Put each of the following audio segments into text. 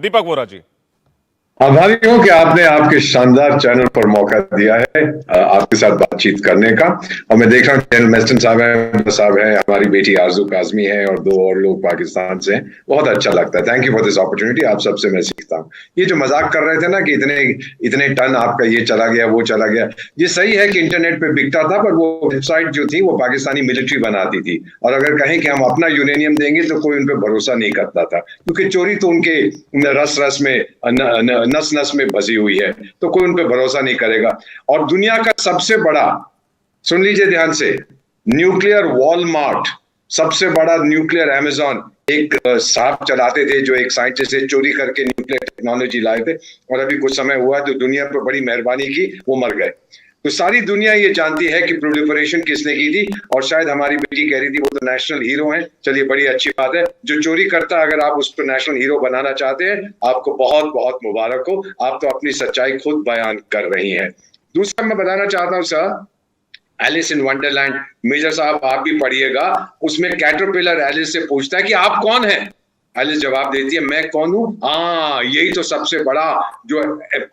दीपक वोरा जी। आभारी हूं कि आपने आपके शानदार चैनल पर मौका दिया है आपके साथ बातचीत करने का। और मैं देख रहा हूँ जनरल मेस्टन साहब हैं, हमारी बेटी आरजू काजमी है और 2 और लोग पाकिस्तान से हैं। बहुत अच्छा लगता है। Thank you for this opportunity. आप सबसे मैं सीखता हूँ। ये जो मजाक कर रहे थे ना कि इतने इतने टन आपका ये चला गया वो चला गया, ये सही है कि इंटरनेट पे बिकता था, पर वो वेबसाइट जो थी वो पाकिस्तानी मिलिट्री बनाती थी। और अगर कहें कि हम अपना यूरेनियम देंगे तो कोई उन पर भरोसा नहीं करता था, क्योंकि चोरी तो उनके रस रस में नस नस में बसी हुई है, तो कोई उन पे भरोसा नहीं करेगा। और दुनिया का सबसे बड़ा, सुन लीजिए ध्यान से, न्यूक्लियर वॉलमार्ट, सबसे बड़ा न्यूक्लियर अमेज़न एक साहब चलाते थे, जो एक साइंटिस्ट से चोरी करके न्यूक्लियर टेक्नोलॉजी लाए थे, और अभी कुछ समय हुआ तो दुनिया पर बड़ी मेहरबानी की, वो मर गए। तो सारी दुनिया ये जानती है कि प्रोलिफरेशन किसने की थी, और शायद हमारी बेटी कह रही थी वो तो नेशनल हीरो हैं। चलिए, बड़ी अच्छी बात है। जो चोरी करता है, अगर आप उसको नेशनल हीरो बनाना चाहते हैं, आपको बहुत बहुत मुबारक हो। आप तो अपनी सच्चाई खुद बयान कर रही हैं। दूसरा मैं बताना चाहता हूं sir, Alice in Wonderland, major साहब आप भी पढ़िएगा। उसमें कैटरपिलर एलिस से पूछता है कि आप कौन हैं। एलिस जवाब देती है, मैं कौन हूं? हाँ, यही तो सबसे बड़ा जो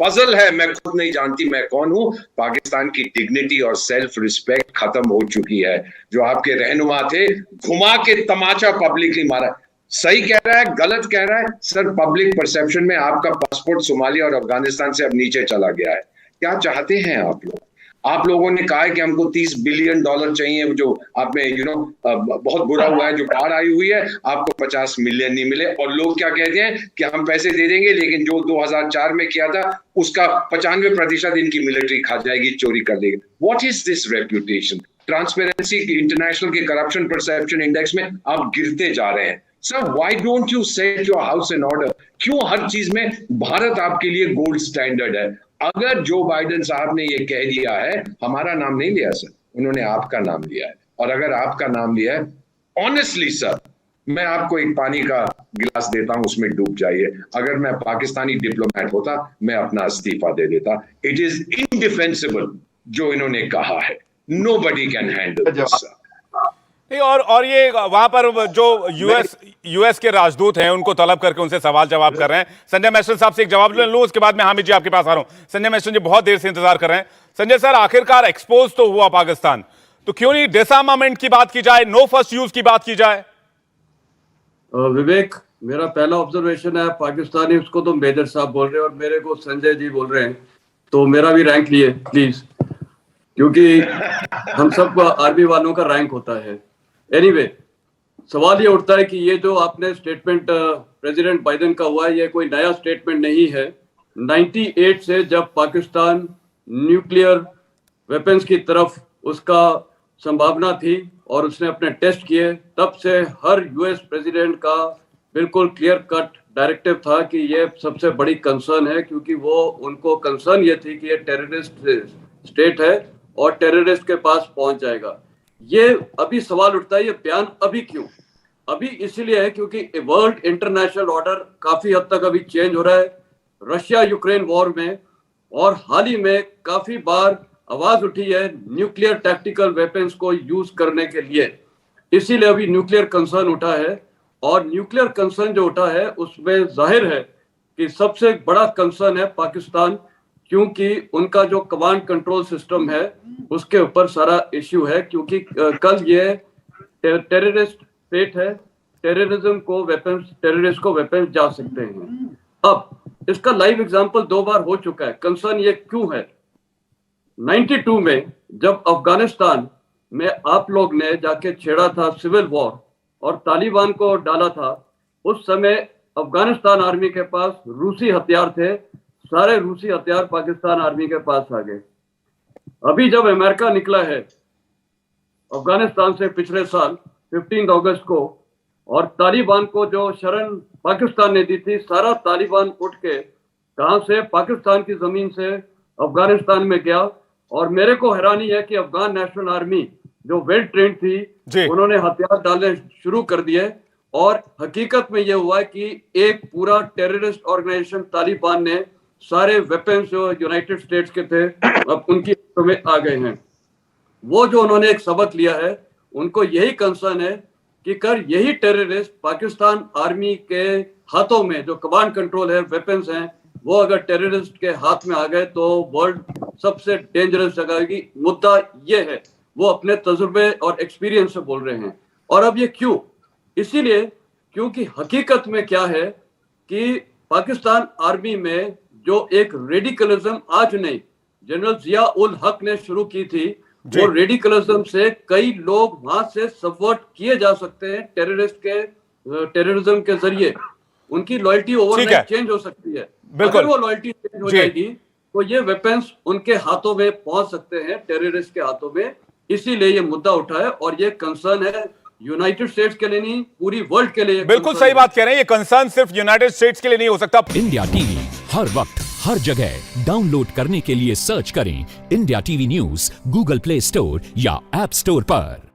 पजल है, मैं खुद नहीं जानती मैं कौन हूं। पाकिस्तान की डिग्निटी और सेल्फ रिस्पेक्ट खत्म हो चुकी है। जो आपके रहनुमा थे, घुमा के तमाचा पब्लिकली मारा। सही कह रहा है, गलत कह रहा है सर? पब्लिक परसेप्शन में आपका पासपोर्ट सोमालिया और अफगानिस्तान से अब नीचे चला गया है। क्या चाहते हैं आप लोग? आप लोगों ने कहा है कि हमको $30 बिलियन चाहिए, जो आप में बहुत बुरा हुआ है, जो बाढ़ आई हुई है, आपको 50 मिलियन नहीं मिले। और लोग क्या कहते हैं कि हम पैसे दे देंगे, लेकिन जो 2004 में किया था उसका 95% इनकी मिलिट्री खा जाएगी, चोरी कर देगी। What is this reputation? Transparency international के करप्शन परसेप्शन इंडेक्स में आप गिरते जा रहे हैं। Sir, why don't you set your house in order? क्यों हर चीज में भारत आपके लिए गोल्ड स्टैंडर्ड है? अगर जो बाइडेन साहब ने ये कह दिया है, हमारा नाम नहीं लिया सर, उन्होंने आपका नाम लिया है। और अगर आपका नाम लिया है, ऑनेस्टली सर, मैं आपको एक पानी का गिलास देता हूं, उसमें डूब जाइए। अगर मैं पाकिस्तानी डिप्लोमेट होता, मैं अपना इस्तीफा दे देता। इट इज इनडिफेंसिबल जो इन्होंने कहा है। Nobody can handle this sir. और ये वहां पर जो यूएस के राजदूत हैं, उनको तलब करके उनसे सवाल जवाब कर रहे हैं। संजय मेस्टन साहब से एक जवाब ले लूं, उसके बाद में हामिद जी आपके पास आ रहा हूं। संजय मेस्टन जी बहुत देर से इंतजार कर रहे हैं। संजय सर, आखिरकार एक्सपोज तो हुआ पाकिस्तान, तो क्यों नहीं डिसआर्मामेंट की बात की जाए, नो फर्स्ट यूज की बात की जाए? विवेक, मेरा पहला ऑब्जर्वेशन है, पाकिस्तानी उसको तो मेजर साहब बोल रहे हैं और मेरे को संजय जी बोल रहे हैं, तो मेरा भी रैंक लिए प्लीज, क्योंकि हम सब आर्मी वालों का रैंक होता है। एनीवे, सवाल ये उठता है कि ये जो आपने स्टेटमेंट प्रेसिडेंट बाइडेन का हुआ है, ये कोई नया स्टेटमेंट नहीं है। 98 से जब पाकिस्तान न्यूक्लियर वेपन्स की तरफ उसका संभावना थी और उसने अपने टेस्ट किए, तब से हर यूएस प्रेसिडेंट का बिल्कुल क्लियर कट डायरेक्टिव था कि ये सबसे बड़ी कंसर्न है, क्योंकि वो उनको कंसर्न ये थी कि ये टेररिस्ट स्टेट है और टेररिस्ट के पास पहुंच जाएगा। ये अभी सवाल उठता है, ये बयान अभी क्यों? अभी इसीलिए है क्योंकि वर्ल्ड इंटरनेशनल ऑर्डर काफी हद तक अभी चेंज हो रहा है रशिया यूक्रेन वॉर में, और हाल ही में काफी बार आवाज उठी है न्यूक्लियर टैक्टिकल वेपन्स को यूज करने के लिए। इसीलिए अभी न्यूक्लियर कंसर्न उठा है, और न्यूक्लियर कंसर्न जो उठा है उसमें जाहिर है कि सबसे बड़ा कंसर्न है पाकिस्तान, क्योंकि उनका जो कमांड कंट्रोल सिस्टम है उसके ऊपर सारा इश्यू है। क्योंकि कल ये टेररिस्ट स्टेट है, टेररिज्म को वेपन्स, टेररिस्ट को वेपन्स जा सकते हैं। अब इसका लाइव एग्जांपल 2 बार हो चुका है। कंसर्न ये क्यों है? 92 में जब अफगानिस्तान में आप लोग ने जाके छेड़ा था सिविल वॉर और तालिबान को डाला था, उस समय अफगानिस्तान आर्मी के पास रूसी हथियार थे, सारे रूसी हथियार पाकिस्तान आर्मी के पास आ गए। अभी जब अमेरिका निकला है अफगानिस्तान से पिछले साल 15 अगस्त को, और तालिबान को जो शरण पाकिस्तान ने दी थी, सारा तालिबान उठ के कहां से, पाकिस्तान की जमीन से अफगानिस्तान में गया। और मेरे को हैरानी है कि अफगान नेशनल आर्मी जो वेल ट्रेंड थी, उन्होंने हथियार डालने शुरू कर दिए, और हकीकत में यह हुआ है कि एक पूरा टेररिस्ट ऑर्गेनाइजेशन तालिबान ने सारे वेपन्स जो यूनाइटेड स्टेट्स के थे अब उनकी में आ गए हैं। वो जो उन्होंने एक सबक लिया है, उनको यही कंसर्न है कि कर यही टेररिस्ट पाकिस्तान आर्मी के हाथों में जो कमांड कंट्रोल है, वेपन्स हैं, वो अगर टेररिस्ट के हाथ में आ गए तो वर्ल्ड सबसे डेंजरस जगह होगी। मुद्दा ये है, वो अपने तजुर्बे और एक्सपीरियंस से बोल रहे हैं। और अब ये क्यों? इसीलिए क्योंकि हकीकत में क्या है कि पाकिस्तान आर्मी में जो एक रेडिकलिज्म आज नहीं, जनरल जिया उल हक ने शुरू की थी, वो रेडिकलिज्म से कई लोग वहां से सबवर्ट किए जा सकते हैं टेररिज्म के जरिए। उनकी लॉयल्टी ओवरनाइट चेंज हो सकती है। अगर वो लॉयल्टी चेंज हो जाएगी तो ये वेपन्स उनके हाथों में पहुंच सकते हैं, टेररिस्ट के हाथों में। इसीलिए ये मुद्दा उठा है और ये कंसर्न है यूनाइटेड स्टेट्स के लिए नहीं, पूरी वर्ल्ड के लिए। बिल्कुल सही बात कह रहे हैं, ये कंसर्न सिर्फ यूनाइटेड स्टेट्स के लिए नहीं हो सकता। इंडिया टीवी हर वक्त हर जगह डाउनलोड करने के लिए सर्च करें India TV news Google play store या ऐप स्टोर पर।